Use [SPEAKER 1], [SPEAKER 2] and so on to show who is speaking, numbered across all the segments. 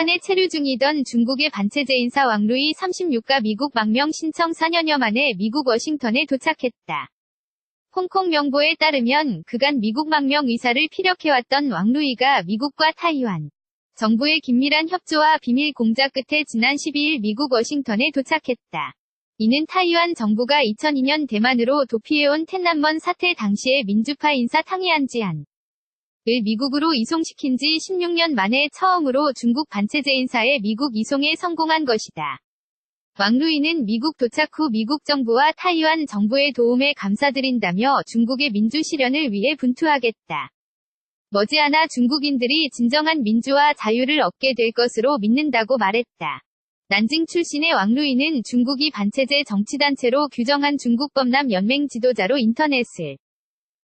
[SPEAKER 1] 타이완에 체류 중이던 중국의 반체제 인사 왕루이 36가 미국 망명 신청 4년여 만에 미국 워싱턴에 도착했다. 홍콩 명보에 따르면 그간 미국 망명 의사를 피력해왔던 왕루이가 미국과 타이완 정부의 긴밀한 협조와 비밀 공작 끝에 지난 12일 미국 워싱턴에 도착했다. 이는 타이완 정부가 2002년 대만으로 도피해온 텐난먼 사태 당시의 민주파 인사 탕이안 을 미국으로 이송시킨 지 16년 만에 처음으로 중국 반체제 인사의 미국 이송에 성공한 것이다. 왕루이는 미국 도착 후 미국 정부와 타이완 정부의 도움에 감사드린다며 중국의 민주 실현을 위해 분투하겠다. 머지않아 중국인들이 진정한 민주와 자유를 얻게 될 것으로 믿는다고 말했다. 난징 출신의 왕루이는 중국이 반체제 정치단체로 규정한 중국범람 연맹 지도자로 인터넷을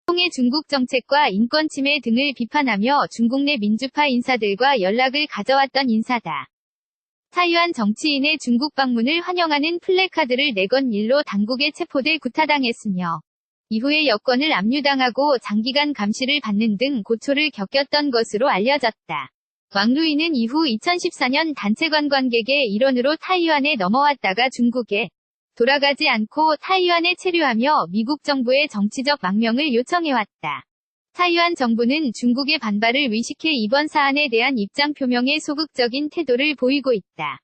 [SPEAKER 1] 통해 중국 정책과 인권 침해 등을 비판하며 중국 내 민주파 인사들과 연락을 가져왔던 인사다. 타이완 정치인의 중국 방문을 환영하는 플래카드를 내건 일로 당국에 체포돼 구타당했으며 이후에 여권을 압류당하고 장기간 감시를 받는 등 고초를 겪었던 것으로 알려졌다. 왕루이는 이후 2014년 단체 관광객의 일원으로 타이완에 넘어왔다가 중국에 돌아가지 않고 타이완에 체류하며 미국 정부의 정치적 망명을 요청해왔다. 타이완 정부는 중국의 반발을 의식해 이번 사안에 대한 입장 표명에 소극적인 태도를 보이고 있다.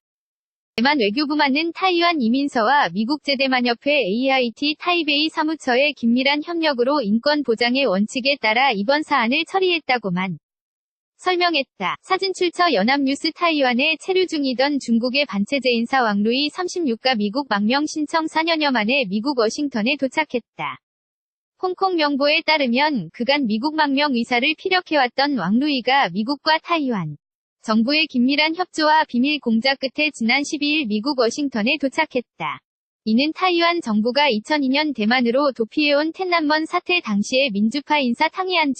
[SPEAKER 1] 대만 외교부만은 타이완 이민서와 미국 제대만협회 AIT 타이베이 사무처의 긴밀한 협력으로 인권 보장의 원칙에 따라 이번 사안을 처리했다고만 설명했다. 사진 출처 연합뉴스 타이완에 체류 중이던 중국의 반체제 인사 왕루이 36가 미국 망명 신청 4년여 만에 미국 워싱턴에 도착했다. 홍콩 명보에 따르면 그간 미국 망명 의사를 피력해왔던 왕루이가 미국과 타이완 정부의 긴밀한 협조와 비밀 공작 끝에 지난 12일 미국 워싱턴에 도착했다. 이는 타이완 정부가 2002년 대만으로 도피해온 텐난먼 사태 당시의 민주파 인사 탕이안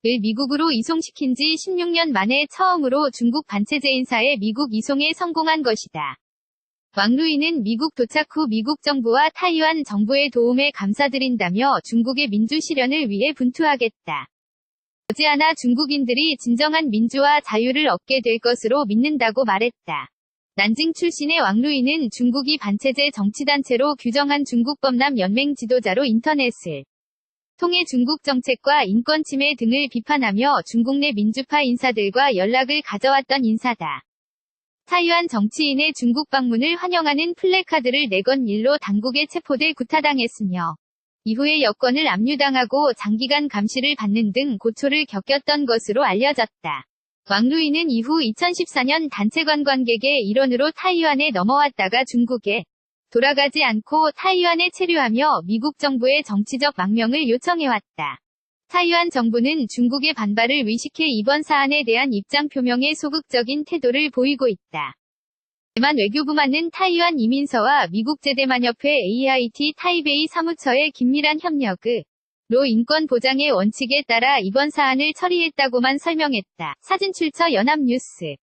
[SPEAKER 1] 을 미국으로 이송시킨 지 16년 만에 처음으로 중국 반체제 인사의 미국 이송에 성공한 것이다. 왕루이는 미국 도착 후 미국 정부와 타이완 정부의 도움에 감사드린다며 중국의 민주 실현을 위해 분투하겠다. 머지않아 중국인들이 진정한 민주와 자유를 얻게 될 것으로 믿는다고 말했다. 난징 출신의 왕루이는 중국이 반체제 정치단체로 규정한 중국범람 연맹 지도자로 인터넷을 통해 중국 정책과 인권 침해 등을 비판하며 중국 내 민주파 인사들과 연락을 가져왔던 인사다. 타이완 정치인의 중국 방문을 환영하는 플래카드를 내건 일로 당국에 체포돼 구타당했으며 이후에 여권을 압류당하고 장기간 감시를 받는 등 고초를 겪었던 것으로 알려졌다. 왕루이는 이후 2014년 단체 관광객의 일원으로 타이완에 넘어왔다가 중국에 돌아가지 않고 타이완에 체류하며 미국 정부의 정치적 망명을 요청해왔다. 타이완 정부는 중국의 반발을 의식해 이번 사안에 대한 입장 표명에 소극적인 태도를 보이고 있다. 대만 외교부만은 타이완 이민서와 미국 제대만협회 AIT 타이베이 사무처의 긴밀한 협력으로 인권 보장의 원칙에 따라 이번 사안을 처리했다고만 설명했다. 사진 출처 연합뉴스.